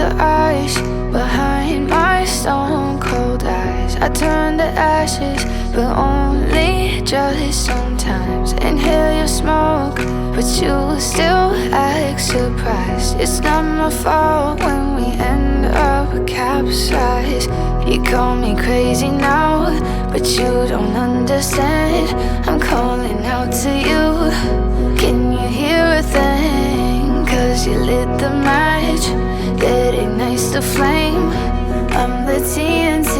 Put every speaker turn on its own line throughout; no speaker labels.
the ice behind my stone cold eyes. I turn to ashes, but only just sometimes. Inhale your smoke, but you still act surprised. It's not my fault when we end up capsized. You call me crazy now, but you don't understand. I'm calling out to you. Can you hear a thing? 'Cause you lit the match that ignites the flame. I'm the TNT,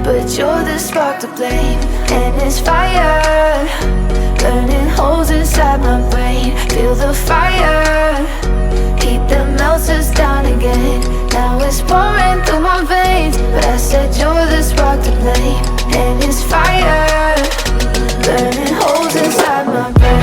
but you're the spark to blame. And it's fire burning holes inside my brain. Feel the fire, heat that melts us down again. Now it's pouring through my veins, but I said you're the spark to blame. And it's fire burning holes inside my brain.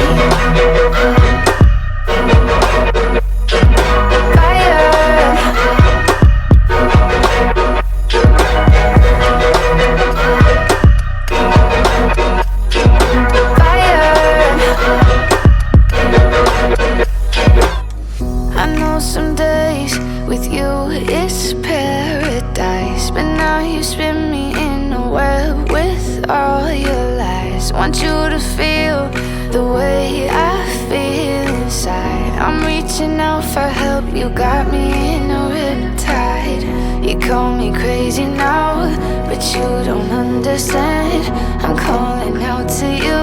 Some days with you it's paradise, but now you spin me in a web with all your lies. Want you to feel the way I feel inside. I'm reaching out for help, you got me in a riptide. You call me crazy now, but you don't understand. I'm calling out to you.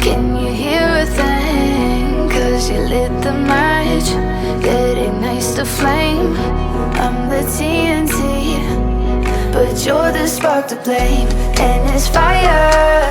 Can you hear a thing? 'Cause you lit the match that ignites the flame. I'm the TNT, but you're the spark to blame. And it's fire